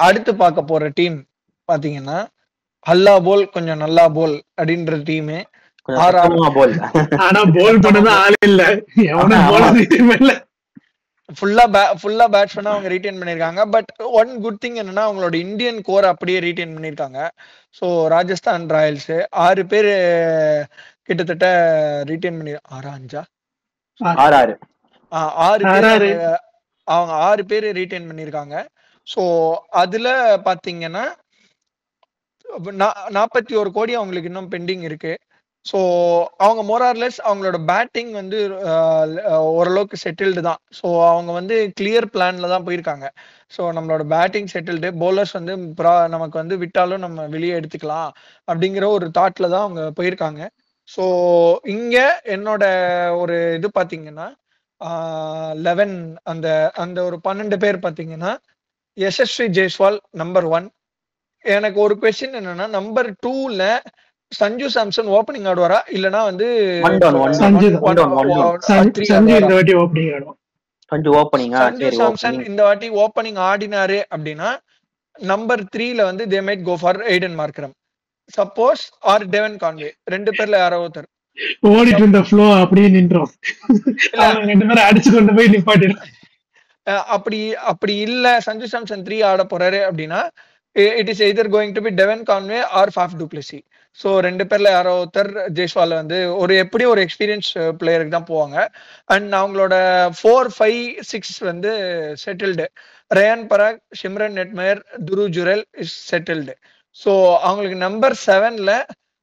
அடுத்து பார்க்க போற டீம் பாத்தீங்கன்னா அல்லா போல் கொஞ்சம் நல்லா போல் அப்படின்ற டீம். ஆனா போல் பண்ணது ஆள் இல்ல, ஃபுல்லா பேட்ஸ்மேனா அவங்க ரீடைன் பண்ணிருக்காங்க. பட் ஒன் குட் திங் என்னன்னா அவங்களோட இந்தியன் கோர் அப்படியே ரீடைன் பண்ணிருக்காங்க. ஸோ ராஜஸ்தான் ராயல்ஸ் 6 பேர் கிட்டத்தட்ட ரீடைன் பண்ணி 6 பேர் ரீடைன் பண்ணிருக்காங்க. ஸோ அதுல பாத்தீங்கன்னா 41 கோடி அவங்களுக்கு இன்னும் பெண்டிங் இருக்கு. ஸோ அவங்க மோரார்லெஸ் அவங்களோட பேட்டிங் வந்து ஓரளவுக்கு செட்டில்டு தான். ஸோ அவங்க வந்து கிளியர் பிளான்ல தான் போயிருக்காங்க. ஸோ நம்மளோட பேட்டிங் செட்டில்டு, பவுலர்ஸ் வந்து நமக்கு வந்து விட்டாலும் நம்ம வெளியே எடுத்துக்கலாம் அப்படிங்கிற ஒரு தாட்ல தான் அவங்க போயிருக்காங்க. ஸோ இங்க என்னோட ஒரு இது பாத்தீங்கன்னா 11 அந்த அந்த ஒரு 12 பேர் பாத்தீங்கன்னா யசஸ்வி ஜெய்ஸ்வால் நம்பர் 1. எனக்கு ஒரு கொஸ்டின் என்னன்னா நம்பர் 2ல சஞ்சு சாம்சன் ஓபனிங் ஆடுவாரா இல்லனா வந்து சஞ்சு சாம்சன் இந்த வாட்டி ஓபனிங் ஆடினாரு அப்படின்னா நம்பர் 3ல வந்து they might go for Aiden Markram suppose or Devon Conway. 2 பேர்ல யாரோ ஒருத்தர் ஓடிட்டு இருந்த ஃப்ளோ அப்படியே நின்றோம். ரெண்டு பேரும் அடிச்சு கொண்டு போய் நிப்பாட்டிடும். அப்படி இல்ல சஞ்சு சாம்சன் 3 ஆட போறாரு அப்படின்னா it is either going to be Devon Conway or Faf du Plessis. So 2 பேர்ல யாரோ ஒருத்தர் ஜெய்ஸ்வால் வந்து எப்படி ஒரு எக்ஸ்பீரியன்ஸ் பிளேயருக்கு தான் போவாங்க. அண்ட் அவங்களோட 4, 5, 6 வந்து செட்டில்டு. ரயான் பராக், ஷிம்ரன் நெட்மயர், துரு ஜுரெல் இஸ் செட்டில்டு. ஸோ அவங்களுக்கு நம்பர் 7ல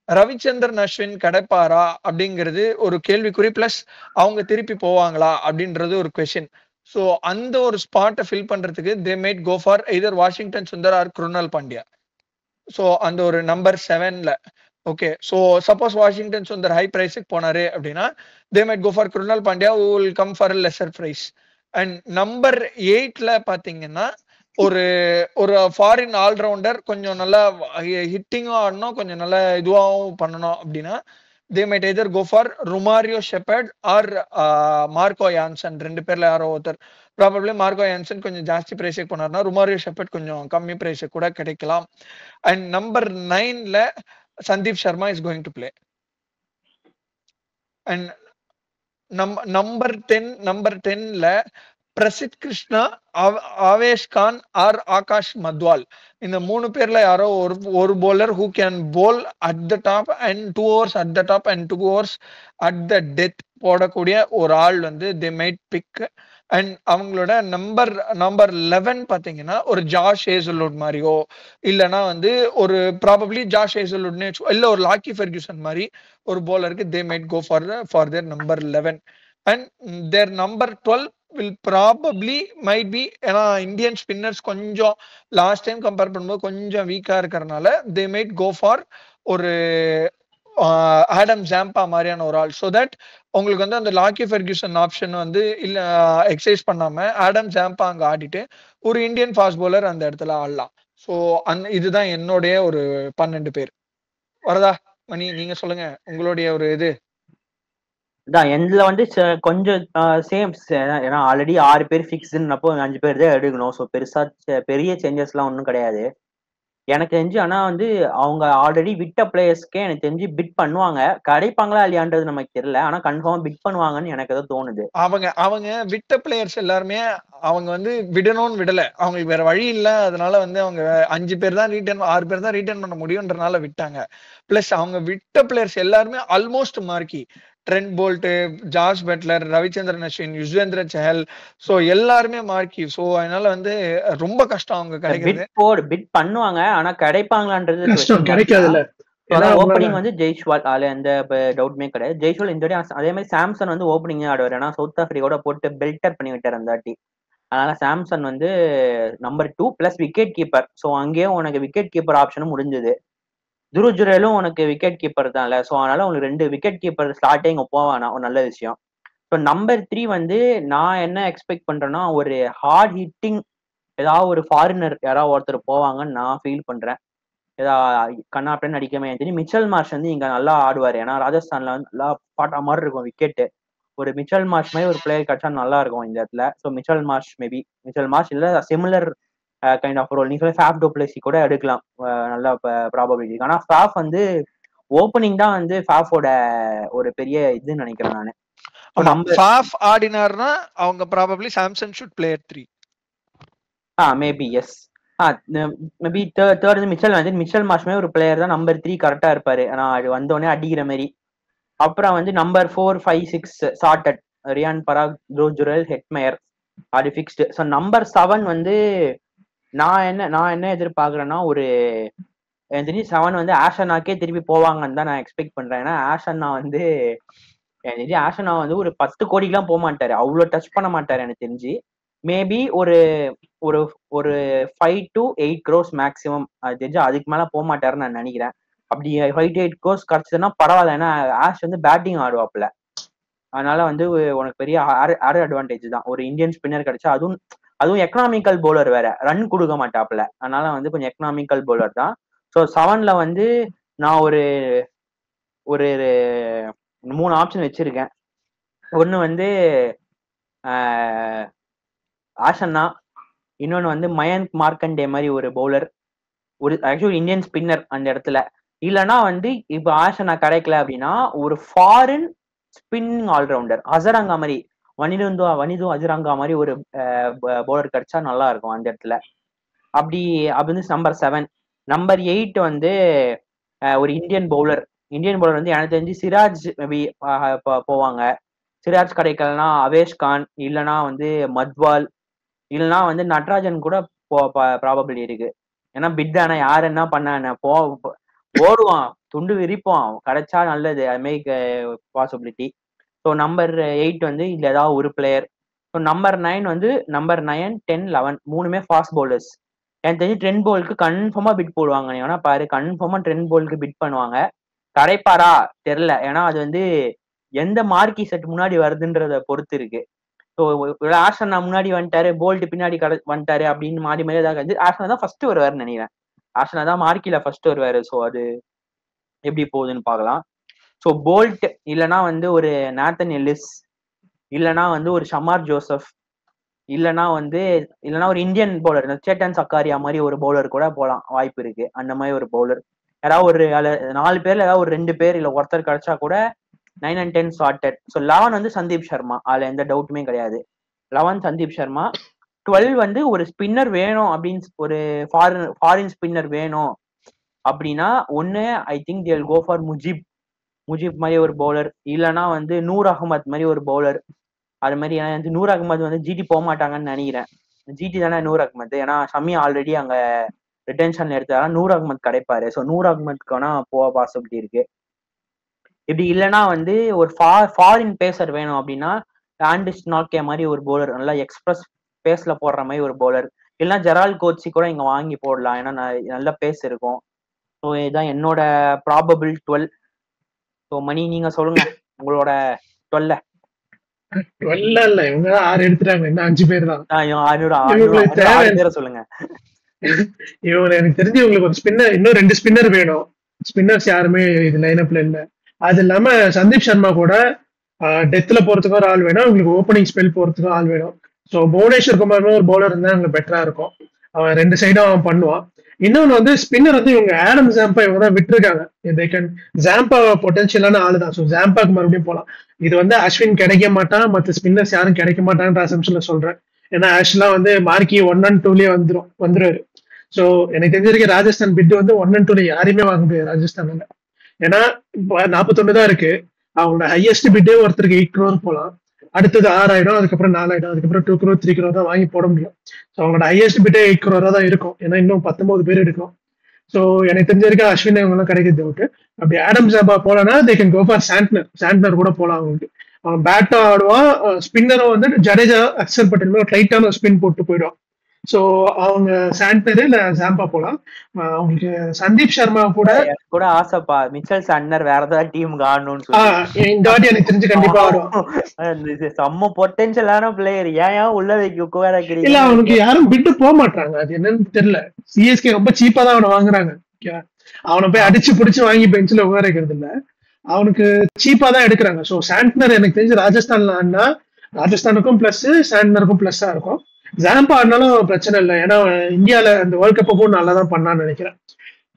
ரவிச்சந்திரன் அஸ்வின் கிடைப்பாரா அப்படிங்கிறது ஒரு கேள்விக்குறி. பிளஸ் அவங்க திருப்பி போவாங்களா அப்படின்றது ஒரு கொஸ்டின். ஸோ அந்த ஒரு ஸ்பாட்டை ஃபில் பண்றதுக்கு they might go for either Washington Sundar or Krunal Pandya. So அந்த ஒரு நம்பர் 7ல okay. So suppose Washington Sundar high பிரைஸுக்கு போனாரு அப்படின்னா they might go for Krunal Pandya who will come for a lesser price. And number 8ல பாத்தீங்கன்னா ஒரு ஃபாரின் ஆல்ரவுண்டர் கொஞ்சம் நல்லா ஹிட்டிங்கும் ஆடணும், கொஞ்சம் நல்லா இதுவாகவும் பண்ணணும் அப்படின்னா they might either go for Romario Shepherd or Marco Jansen. 2 பேர்ல யாரோ ஒருத்தர். ப்ராபபிளி மார்க்கோ யான்சன் கொஞ்சம் ஜாஸ்தி பிரைஸுக்கு போனார்னா ருமாரியோ ஷெப்பர்ட் கொஞ்சம் கம்மி பிரைஸுக்கு கூட கிடைக்கலாம். அண்ட் நம்பர் 9ல Sandeep Sharma is going to play. And number 10ல பிரசித் கிருஷ்ணா, ஆவேஷ் கான் ஆர் ஆகாஷ் மத்வால். இந்த 3 பேர்ல யாரோ ஒரு bowler who can bowl at the top and 2 overs at the top and 2 overs at the death போடக்கூடிய ஒரு ஆள் வந்து they might pick. அண்ட் அவங்களோட நம்பர் 11 பாத்தீங்கன்னா ஒரு ஜாஷ் ஹேசல்வுட் மாதிரியோ இல்லைன்னா வந்து ஒரு ப்ராபப்ளி ஜாஷ் ஹேசல்வுட்னே இல்ல ஒரு லாக்கி ஃபெர்குசன் மாதிரி ஒரு bowlerக்கு they might go for their number 11. And their number 12 will probably might be ஏன்னா இந்தியன் ஸ்பின்னர்ஸ் கொஞ்சம் லாஸ்ட் டைம் கம்பேர் பண்ணும்போது கொஞ்சம் வீக்கா இருக்கிறதுனால they might go for ஒரு ஆடம் ஜாம்பா மாதிரியான ஒரு ஆள். ஸோ தட் உங்களுக்கு வந்து அந்த லாக்கி ஃபெர்குசன் ஆப்ஷன் வந்து இல்ல எக்ஸசைஸ் பண்ணாம ஆடம் ஜாம்பா அங்க ஆடிட்டு ஒரு இந்தியன் ஃபாஸ்ட் bowler அந்த இடத்துல ஆடலாம். ஸோ இதுதான் என்னுடைய ஒரு 12 பேர். வரதா மணி, நீங்க சொல்லுங்க உங்களுடைய ஒரு இது. என்ல வந்து கொஞ்சம் சேம், ஏன்னா ஆல்ரெடி 6 பேர் ஃபிக்ஸ்டுன்னப்போ 5 பேர் தான் எடுக்கணும். ஸோ பெருசா பெரிய சேஞ்சஸ் எல்லாம் ஒன்றும் கிடையாது எனக்கு தெரிஞ்சு. ஆனா வந்து அவங்க ஆல்ரெடி விட்ட பிளேயர்ஸ்க்கே எனக்கு தெரிஞ்சு பிட் பண்ணுவாங்க. கிடைப்பாங்களா இல்லையான்றது நமக்கு தெரியல, ஆனா கன்ஃபார்ம் பிட் பண்ணுவாங்கன்னு எனக்கு ஏதோ தோணுது. அவங்க விட்ட பிளேயர்ஸ் எல்லாருமே அவங்க வந்து விடணும்னு விடல, அவங்களுக்கு வேற வழி இல்ல. அதனால வந்து அவங்க 5 பேர் தான் 6 பேர் தான் ரீட்டைன் பண்ண முடியும்ன்றனால விட்டாங்க. பிளஸ் அவங்க விட்ட பிளேயர்ஸ் எல்லாருமே ஆல்மோஸ்ட் மார்க்கி. ட்ரெண்ட் போல்ட், ஜார்ஜ் பட்லர், ரவிச்சந்திரன் அஸ்வின், யுஸ்வேந்திர சஹல், சோ எல்லாருமே மார்க்கி. சோ அதனால வந்து ரொம்ப கஷ்டம் அவங்க கிடைக்கிறது. பிட் பண்ணுவாங்க ஆனா கிடைப்பாங்களான்றது கிடைக்காதுல்ல. ஓப்பனிங் வந்து ஜெய்ஸ்வால், அதுல எந்த டவுட்மே கிடையாது. ஜெய்ஸ்வால் இந்த அதே மாதிரி சாம்சன் வந்து ஓப்பனிங் ஆடுவார். ஏன்னா சவுத் ஆப்பிரிக்காவோட போட்டு பெல்டர் பண்ணி விட்டார் அந்த வாட்டி. அதனால சாம்சன் வந்து number 2 plus wicket keeper. So அங்கேயும் உனக்கு விக்கெட் கீப்பர் ஆப்ஷனும் முடிஞ்சது. துரு ஜுரேலும் உனக்கு விக்கெட் கீப்பர் தான்ல. ஸோ அதனால உங்களுக்கு 2 விக்கெட் கீப்பர் ஸ்டார்டிங் போவானா ஒரு நல்ல விஷயம். ஸோ நம்பர் 3 வந்து நான் என்ன எக்ஸ்பெக்ட் பண்றேன்னா ஒரு ஹார்ட் ஹிட்டிங் ஏதாவது ஒரு ஃபாரினர் யாராவது ஒருத்தர் போவாங்கன்னு நான் ஃபீல் பண்றேன். ஏதாவது கண்ணா அப்படின்னு அடிக்காம தெரியும். மிச்சல் மார்ஷ் வந்து இங்க நல்லா ஆடுவார். ஏன்னா ராஜஸ்தான்ல வந்து நல்லா பாட்டா மாதிரி இருக்கும் விக்கெட்டு. ஒரு மிச்சல் மார்ஷ் மாதிரி ஒரு பிளேயர் கிடைச்சா நல்லா இருக்கும் இந்த இடத்துல. So Mitchell Marsh maybe Mitchell Marsh இல்ல சிமிலர் கைண்ட் ஆஃப் ரோல். நீங்க ஃபேஃப் டுப்ளசி கூட எடுக்கலாம், நல்ல ப்ராபபிலிட்டி. ஆனா ஃபேஃப் வந்து ஓப்பனிங் தான் வந்து ஃபேஃபோட ஒரு பெரிய இதுன்னு நினைக்கிறேன் நானு. ஃபேஃப் ஆடினார்னா அவங்க probably Samson should play at 3. Maybe yes. Maybe third வந்து மிச்சல் மார்ஷ்மே ஒரு பிளேயர் தான் நம்பர் 3 கரெக்டா இருப்பாரு. ஆனா அது வந்தோடனே அடிக்கிற மாதிரி. அப்புறம் வந்து நம்பர் 4, 5, 6 சார்ட்டட் ரியான் பராக், ஜோஜுரல், ஹெட்மேயர் அது ஃபிக்ஸ்டு. ஸோ நம்பர் 7 வந்து நான் என்ன எதிர்பார்க்குறேன்னா ஒரு எனக்கு தெரிஞ்சு 7 வந்து ஆஷனாக்கே திருப்பி போவாங்கன்னு தான் நான் எக்ஸ்பெக்ட் பண்றேன். ஏன்னா ஆஷன்னா வந்து எனக்கு தெரிஞ்சு ஆஷனா வந்து ஒரு 10 கோடிக்கெல்லாம் போக மாட்டாரு, அவ்வளோ டச் பண்ண மாட்டாரு எனக்கு தெரிஞ்சு. மேபி ஒரு ஒரு ஒரு 5 to 8 crores மேக்ஸிமம், அது தெரிஞ்சு அதுக்கு மேல போக மாட்டாருன்னு நான் நினைக்கிறேன். அப்படி 5 to 8 crores கிடைச்சதுன்னா பரவாயில்ல. ஏன்னா ஆஷ் வந்து பேட்டிங் ஆடுவாப்புல, அதனால வந்து உனக்கு பெரிய ஆறு அட்வான்டேஜ் தான். ஒரு இந்தியன் ஸ்பின்னர் கிடைச்சா, அதுவும் எக்கனாமிக்கல் பவுலர் வேற, ரன் கொடுக்க மாட்டாப்புல, அதனால வந்து கொஞ்சம் எக்கனாமிக்கல் பவுலர் தான். ஸோ 7ல வந்து நான் ஒரு ஒரு 3 ஆப்ஷன் வச்சிருக்கேன். ஒன்று வந்து ஆஷன்னா, இன்னொன்று வந்து மயங்க் மார்க்கண்டே மாதிரி ஒரு பவுலர், ஒரு ஆக்சுவலி இந்தியன் ஸ்பின்னர் அந்த இடத்துல. இல்லைன்னா வந்து இப்போ ஆஷன்னா கிடைக்கல அப்படின்னா ஒரு ஃபாரின் ஸ்பின்னிங் ஆல்ரவுண்டர் அசரங்கா மாதிரி, வனிது அஜரங்கா மாதிரி ஒரு பவுலர் கிடைச்சா நல்லா இருக்கும் அந்த இடத்துல. அப்படி வந்து நம்பர் 7. நம்பர் 8 வந்து ஒரு இந்தியன் பவுலர் வந்து எனக்கு தெரிஞ்சு சிராஜ் மேபி போவாங்க. சிராஜ் கிடைக்கலன்னா அவேஷ் கான், இல்லைன்னா வந்து மத்வால், இல்லைன்னா வந்து நட்ராஜன் கூட ப்ராபபிலிட்டி இருக்கு. ஏன்னா பிட்டானா யார் என்ன பண்ண போடுவான், துண்டு விரிப்பான், கிடைச்சா நல்லது, அது மாதிரி பாசிபிலிட்டி. ஸோ நம்பர் 8 வந்து இதுல ஏதாவது ஒரு பிளேயர். ஸோ நம்பர் 9 வந்து நம்பர் 9, 10, 11 மூணுமே ஃபாஸ்ட் பவுலர்ஸ். எனக்கு தெரிஞ்சு ட்ரெண்ட் போலுக்கு கன்ஃபார்மா பிட் போடுவாங்க. ஏன்னா பாரு, கன்ஃபார்மா ட்ரெண்ட் போலுக்கு பிட் பண்ணுவாங்க. கிடைப்பாரா தெரியல, ஏன்னா அது வந்து எந்த மார்க்கி செட் முன்னாடி வருதுன்றத பொறுத்து இருக்கு. ஸோ ஆஷனா முன்னாடி வந்துட்டாரு, போல்ட் பின்னாடி வந்துட்டாரு அப்படின்னு மாறி மாதிரி ஏதாவது ஆஷனா தான் ஃபர்ஸ்ட் வருவாருன்னு நினைக்கிறேன். ஆஷனா தான் மார்க்கில ஃபர்ஸ்ட் வருவாரு. ஸோ அது எப்படி போகுதுன்னு பார்க்கலாம். ஸோ போல்ட் இல்லைன்னா வந்து ஒரு நாத்தன் எல்லிஸ், இல்லைன்னா வந்து ஒரு ஷமார் ஜோசப், இல்லைன்னா ஒரு இந்தியன் பவுலர் சேட்டன் சக்காரியா மாதிரி ஒரு பவுலர் கூட போகலாம், வாய்ப்பு இருக்கு. அந்த மாதிரி ஒரு பவுலர் யாராவது ஒரு 4 பேர்ல ஏதாவது ஒரு 2 பேர் இல்ல ஒருத்தர் கிடைச்சா கூட 9 and 10 சார்ட்டட். ஸோ 11 வந்து சந்தீப் சர்மா, அதுல எந்த டவுட்டுமே கிடையாது. 11 சந்தீப் சர்மா. 12 வந்து ஒரு ஸ்பின்னர் வேணும் அப்படின்னு, ஒரு ஃபாரின் ஸ்பின்னர் வேணும் அப்படின்னா ஒன்னு I think they'll go for Mujib மாதிரி ஒரு பவுலர், இல்லைன்னா வந்து நூர் அகமத் மாதிரி ஒரு பவுலர். அது மாதிரி ஏன்னா நூர் அகமது வந்து ஜிடி போக மாட்டாங்கன்னு நினைக்கிறேன். ஜிடி தானே நூர் அகமது, ஏன்னா ஷமி ஆல்ரெடி அங்க ரிட்டென்ஷன் எடுத்தாரா, நூர் அகமத் கிடைப்பாரு. ஸோ நூர் அகமதுக்கு வேணா போக பாசிபிலிட்டி இருக்கு. இப்படி இல்லைன்னா வந்து ஒரு ஃபாரின் பேசர் வேணும் அப்படின்னா ஆண்டிஸ் நாக்கே மாதிரி ஒரு பவுலர், நல்லா எக்ஸ்பிரஸ் பேஸ்ல போடுற மாதிரி ஒரு பவுலர், இல்லைன்னா ஜெரால் கோச்சி கூட இங்க வாங்கி போடலாம், ஏன்னா நல்ல பேஸ் இருக்கும். ஸோ இதுதான் என்னோட ப்ராபபிள் 12. ஸோ மணி நீங்க சொல்லுங்க உங்களோட 12. 12 இல்ல, இவங்க 6 எடுத்துட்டாங்க, இன்னும் 5 பேர் தான். 6 பேரை சொல்லுங்க. இவங்க எனக்கு தெரிஞ்சு உங்களுக்கு ஒரு ஸ்பின்னர், இன்னும் 2 ஸ்பின்னர் வேணும். ஸ்பின்னர்ஸ் யாருமே இது லைனப்ல இல்ல. அது இல்லாம சந்தீப் சர்மா கூட டெத்ல போறதுக்கும் ஒரு ஆள் வேணும், உங்களுக்கு ஓப்பனிங் ஸ்பெல் போறதுக்கும் ஆள் வேணும். ஸோ புவனேஸ்வர் குமார் ஒரு பவுலர் இருந்தா அங்க பெட்டரா இருக்கும். அவன் 2 சைடும் அவன் பண்ணுவான். இன்னொன்னு வந்து ஸ்பின்னர் வந்து இவங்க ஆடம் ஜாம்பா இவங்க தான் விட்டுருக்காங்க. ஜாம்பா பொட்டன்ஷியலான ஆளு தான். ஸோ ஜாம்பாக்கு மறுபடியும் போகலாம். இது வந்து அஸ்வின் கிடைக்க மாட்டான், மற்ற ஸ்பின்னர்ஸ் யாரும் கிடைக்க மாட்டான்ற அசம்ஷன்ல சொல்றேன். ஏன்னா ஆஷ்லாம் வந்து மார்க்கி 1 and 2லயே வந்துருவாரு. ஸோ எனக்கு தெரிஞ்சிருக்க ராஜஸ்தான் பிட் வந்து 1 and 2ல யாருமே வாங்க முடியாது ராஜஸ்தான்ல. ஏன்னா 41 தான் இருக்கு. அவங்களோட ஹையஸ்ட் பிட்டே ஒருத்தருக்கு 8 crore போகலாம், அடுத்தது 6 ஆயிடும், அதுக்கப்புறம் 4 ஆயிடும், அதுக்கப்புறம் 2 crore 3 crore தான் வாங்கி போட முடியும். ஸோ அவங்களோட ஹையஸ்ட் பிட்டே 8 crore தான் இருக்கும். ஏன்னா இன்னும் 19 பேர் எடுக்கும். ஸோ எனக்கு தெரிஞ்சிருக்க அஸ்வின் இவங்க எல்லாம் கிடைக்கிறது ஓகே. அப்படி ஆடம் ஜாம்பா போலனா they can go for Santner கூட போலாம். அவங்களுக்கு அவன் பேட்டும் ஆடுவான், ஸ்பின்னரும் வந்து ஜடேஜா அக்ஷர் பட்டேல் லைட்டான ஸ்பின் போட்டு போயிடுவான். சோ அவங்க சாண்டர் இல்ல ஜாம்பா போலாம். அவங்களுக்கு சந்தீப் சர்மா கூட ஆசைப்பா, மிச்சல் சாண்டர் வேற ஏதாவது டீமுக்கு ஆடணும்னு இந்த வாட்டி எனக்கு தெரிஞ்சு கண்டிப்பா ஆடுவான். செம்ம பொட்டன்ஷியலான பிளேயர், ஏன் உள்ள வைக்க இல்ல அவனுக்கு யாரும் பிட்டு போக மாட்டாங்க, அது என்னன்னு தெரியல. சிஎஸ்கே ரொம்ப சீப்பா தான் அவனை வாங்குறாங்க. அவனை போய் அடிச்சு பிடிச்சு வாங்கி பெஞ்சில உட்கார வைக்கிறது இல்ல. அவனுக்கு சீப்பா தான் எடுக்கிறாங்க. ஸோ சாண்ட்னர் எனக்கு தெரிஞ்சு ராஜஸ்தான்ல ஆடினா ராஜஸ்தானுக்கும் பிளஸ் சாண்ட்னருக்கும் பிளஸ்ஸா இருக்கும். ஜாம்பா ஆடினாலும் பிரச்சனை இல்லை, ஏன்னா இந்தியால இந்த வேர்ல்ட் கப்புக்கும் நல்லா தான் பண்ணான்னு நினைக்கிறேன்.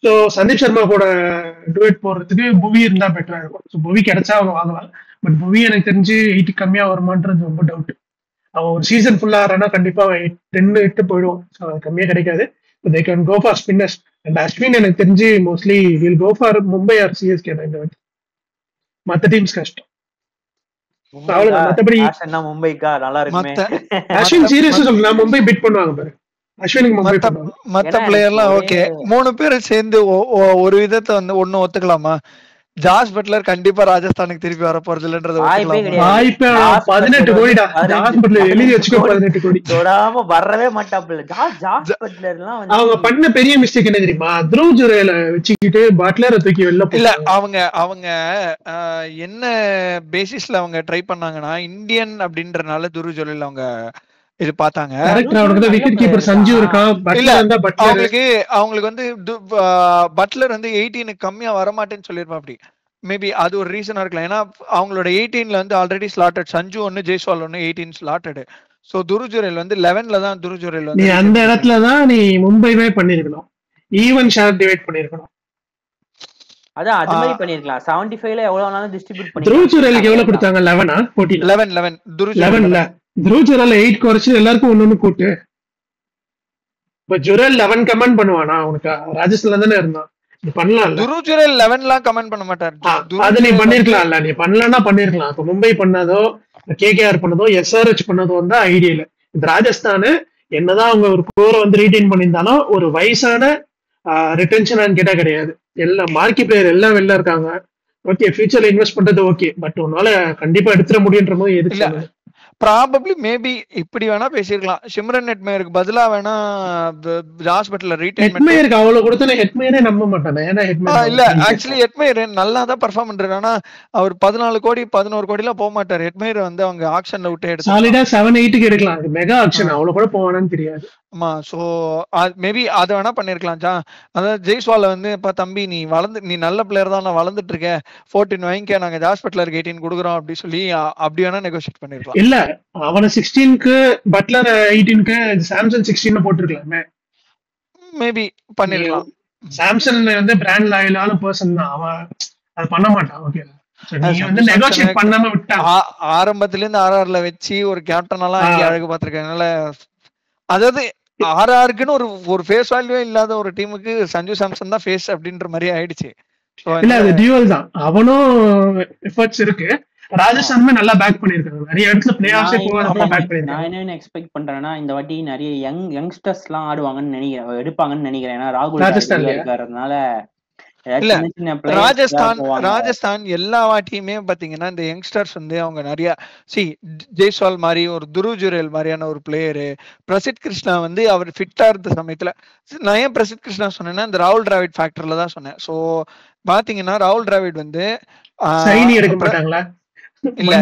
ஸோ சந்தீப் சர்மா கூட டுவேட் போடுறதுக்கு புவி இருந்தா பெட்டரா இருக்கும். ஸோ புவி கிடைச்சா அவங்க வாங்கலாம். பட் புவி எனக்கு தெரிஞ்சு 80 கம்மியா வருமானது ரொம்ப டவுட். அவன் ஒரு சீசன் ஃபுல்லா ஆடுறானா கண்டிப்பா 10-8 போயிடுவான். ஸோ அது கம்மியா கிடைக்காது. They can go for spinners. And Ashwin எனக்கு தெரிஞ்சு mostly will go for Mumbai or CSK தான் இந்த வாட்டி. மற்ற டீம்ஸ் கஷ்டம். அவ்வளவுதான். மத்தபடி மும்பைக்கா நல்லா இருக்குமே. அஸ்வின் சீரியஸா சொல்றேன், மும்பை பிட் பண்ணுவாங்க பாரு. அஸ்வினுக்கு மும்பை பண்ணுவாங்க. மத்த பிளேயர்லாம் ஓகே. 3 பேரும் சேர்ந்து ஒரு விதத்தை வந்து ஒண்ணு ஒத்துக்கலாமா? ஜாஸ் பட்லர் கண்டிப்பா ராஜஸ்தானுக்கு திருப்பி வர போறது இல்லன்றது வாய்ப்பே 18 கோடிடா. ஜாஸ் பட்லர் எழுதி வச்சுக்கோ, 18 கோடி தொடாம வரவே மாட்டாப்ல. ஜாஸ் பட்லர்லாம் அவங்க பண்ண பெரிய மிஸ்டேக் என்ன தெரியுமா? த்ருவ் ஜுரேல வச்சுக்கிட்டு பட்லரை தூக்கி வெளில இல்ல. அவங்க என்ன பேசிஸ்ல அவங்க ட்ரை பண்ணாங்கன்னா, இந்தியன் அப்படின்றனால த்ருவ் ஜுரேல அவங்க இது பார்த்தாங்க. விக்கெட் கீப்பர் சஞ்சு இருக்கான். அவங்களுக்கு வந்து பட்லர் வந்து 18 கம்மியா வரமாட்டேன்னு சொல்லிருப்பா. அப்படி மேபி அது ஒரு ரீசனா இருக்கலாம். ஏன்னா அவங்களோட 18ல வந்து ஆல்ரெடி ஸ்லாட்டட் சஞ்சு ஒன்னு, ஜெய்ஸ்வால் ஒன்னு 18 ஸ்லாட்டட். சோ த்ருவ் ஜுரேல் வந்து 11ல தான். த்ருவ் ஜுரேல் வந்து அந்த இடத்துல தான் நீ மும்பைவே பண்ணிருக்கணும், ஈவன் ஷேர் டிவைட் பண்ணிருக்கணும். அதான் அது மாதிரி பண்ணிருக்கலாம். 75ல எவ்வளவு நாளும் டிஸ்ட்ரிபியூட் பண்ணி. த்ருவ் ஜுரேலுக்கு எவ்வளவு கொடுத்தாங்க? 11 14 11 11 த்ருவ் ஜுரேல் 8 குறைச்சு எல்லாருக்கும் ஒண்ணு கூட்டு. இப்ப ஜுரேல் 11 கமெண்ட் பண்ணுவானா? உனக்கு ராஜஸ்தான்ல தானே இருந்தான், நீ பண்ணலாம். த்ருவ் ஜுரேல் 11லாம் கமெண்ட் பண்ண மாட்டாரு. அது நீ பண்ணிருக்கலாம்ல, நீ பண்ணலன்னா பண்ணிருக்கலாம். இப்ப மும்பை பண்ணதோ கேகேஆர் பண்ணதோ எஸ்ஆர்ஹெச் பண்ணதோ வந்து ஐடியா. இந்த ராஜஸ்தானு என்னதான் அவங்க ஒரு கோரை வந்து ரீடைன் பண்ணியிருந்தாலும் ஒரு வயசான ரிட்டென்ஷன் கேட்டா கிடையாது. எல்லா மார்க்கி பிளேயர் எல்லாம் வெளில இருக்காங்க. ஓகே, ஃபியூச்சர்ல இன்வெஸ்ட் பண்றது ஓகே, பட் உன்னால கண்டிப்பா எடுத்துட முடியுன்ற போது எதுக்கு? ப்ராபப்ளி மேபி இப்படி வேணா பேசிருக்கலாம். சிம்ரன் ஹெட்மேயருக்கு பதிலா வேணா ஜாஸ் பட்லர் ரீடைன்மென்ட். ஹெட்மேயருக்கு அவ்வளவு கொடுத்தா ஹெட்மேயரே நம்ப மாட்டானே. ஏன்னா ஹெட்மேயர் இல்ல, ஆக்சுவலி ஹெட்மேயர் நல்லா தான் பெர்ஃபார்ம் பண்றாரு. ஆனா அவர் 14 கோடி 11 கோடிலாம் போக மாட்டார். ஹெட்மேயர் வந்து அவங்க ஆக்ஷன்ல விட்டு எடுத்து சாலிடா 7-8க்கு எடுக்கலாம். மெகா ஆக்ஷன் அவ்வளவு கூட போவானான்னு தெரியாது. ஆமா. சோ மேபி அதை வேணா பண்ணிருக்கலாம். அதாவது ஜெய்ஸ்வால வந்து இப்ப தம்பி நீ நல்ல பிளேயர் தான், நான் வளர்ந்துட்டு இருக்கேன், 14 வாங்கிக்க, நாங்க ஜாஸ் பட்லருக்கு 18 கொடுக்குறோம் அப்படி சொல்லி அப்படி வேணா நெகோசியேட் பண்ணிருக்கலாம். இல்ல, அவன 16க்கு பட்லர் 18க்கு சாம்சன் 16 போட்டுருக்கலாமே. மேபி பண்ணிருக்கலாம். சாம்சன் வந்து பிராண்ட் லாயலான பர்சன் தான், அவன் அது பண்ண மாட்டான். ஓகே, நெகோசியேட் பண்ணாம விட்டா. ஆரம்பத்துல இருந்து ஆர்ஆர்ல வச்சு ஒரு கேப்டன் எல்லாம் அழகு பார்த்திருக்காங்கனால, அதாவது ஆர்ஆருக்குன்னு ஒரு ஃபேஸ் வேல்யூ இல்லாத ஒரு டீமுக்கு சஞ்சு சாம்சன் தான் ஃபேஸ் அப்படின்ற மாதிரி ஆயிடுச்சு. இல்ல, அது டியூவல் தான். அவனும் எஃபர்ட்ஸ் இருக்கு. ராஜஸ்தானுமே நல்லா பேக் பண்ணிருக்காங்க. நிறைய இடத்துல பிளே ஆஃப்ஸே போகாம பேக் பண்ணிருக்காங்க. நான் என்ன எக்ஸ்பெக்ட் பண்றேன்னா, இந்த வாட்டி நிறைய யங்ஸ்டர்ஸ் எல்லாம் ஆடுவாங்கன்னு நினைக்கிறேன், எடுப்பாங்கன்னு நினைக்கிறேன். ஏன்னா ராகுல் இருக்காருனால. இல்ல, ராஜஸ்தான் எல்லா வாட்டியுமே பாத்தீங்கன்னா இந்த யங்ஸ்டர்ஸ் வந்து அவங்க நிறைய ஜெய்ஸ்வால் மாதிரி, ஒரு த்ருவ் ஜுரேல் மாதிரியான ஒரு பிளேயரு, பிரசித் கிருஷ்ணா வந்து அவர் ஃபிட்டா இருந்த சமயத்துல. நான் ஏன் பிரசித் கிருஷ்ணா சொன்னேன்னா இந்த ராகுல் டிராவிட் ஃபேக்டர்ல தான் சொன்னேன். சோ பாத்தீங்கன்னா ராகுல் டிராவிட் வந்து எடுக்க மாட்டாங்களா? இல்ல,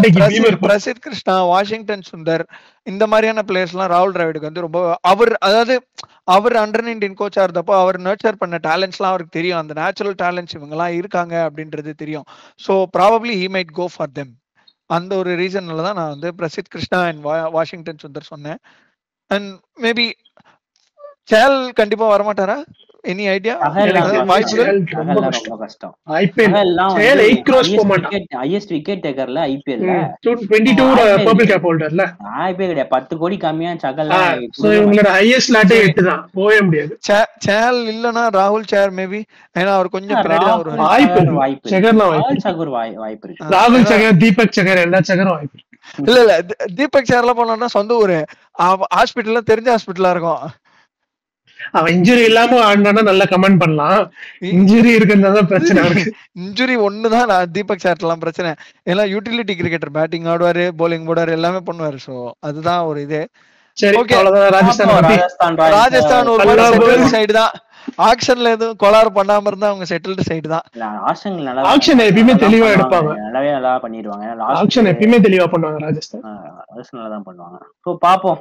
பிரசித் கிருஷ்ணா, வாஷிங்டன் சுந்தர், இந்த மாதிரியான பிளேயர்ஸ் எல்லாம் ராகுல் டிராவிடுக்கு வந்து ரொம்ப அவர் அண்டர் 19 கோச்சா இருந்தப்போ அவர் நர்ச்சர் பண்ண டேலண்ட்ஸ் எல்லாம் அவருக்கு தெரியும். அந்த நேச்சுரல் டேலண்ட்ஸ் இவங்க எல்லாம் இருக்காங்க அப்படின்றது தெரியும். So probably he might go for them. அந்த ஒரு ரீசன்ல தான் நான் வந்து பிரசித் கிருஷ்ணா அண்ட் வாஷிங்டன் சுந்தர் சொன்னேன். அண்ட் மேபி சேல் கண்டிப்பா வரமாட்டாரா? Any idea? ரொம்ப கஷ்டம். ஐபிஎல் 8 crores போக மாட்டான். ஹையஸ்ட் விக்கெட் டேக்கர்ல ஐபிஎல்ல 22 பர்பிள் கேப் ஹோல்டர்ல ஐபிஎல் கிடையாது. 10 கோடி கம்மியா சகல். சோ இவங்களோட ஹையஸ்ட் லாட்டே 8 தான். போவே முடியாது. சேல் இல்லனா ராகுல் சேர் மேபி. ஏனா அவர் கொஞ்சம் பின்னாடி தான் வருவாரு. வாய்ப்பு சகர்லாம் வாய்ப்பு இருக்கு. ராகுல் சகர், தீபக் சகர், எல்லா சகரும் வாய்ப்பு. இல்ல தீபக் சேர்ல போனா சொந்த ஊரு ஹாஸ்பிடல்ல தெரிஞ்ச ஹாஸ்பிடலா இருக்கும். அவன் இன்ஜுரி இல்லாம ஆடினா நல்லா கமெண்ட் பண்ணலாம். இன்ஜுரி இருக்கிறதா பிரச்சனை இருக்கு. இன்ஜுரி ஒண்ணுதான் தீபக் சார்ட்லாம் பிரச்சனை. ஏன்னா யூட்டிலிட்டி கிரிக்கெட்டர், பேட்டிங் ஆடுவாரு, போலிங் போடுவாரு, எல்லாமே பண்ணுவாரு. சோ அதுதான் ஒரு இது. ராஜஸ்தான் ஒரு செட்டில்டு சைடு தான். ஆக்ஷன்ல எதுவும் கொலாறு பண்ணாம இருந்தா அவங்க செட்டில்டு சைடு தான். ஆக்ஷன் எப்பயுமே தெளிவா எடுப்பாங்க. நல்லாவே நல்லா பண்ணிடுவாங்க. ஆக்ஷன் எப்பயுமே தெளிவா பண்ணுவாங்க. ராஜஸ்தான் நல்லா தான் பண்ணுவாங்க. சோ பாப்போம்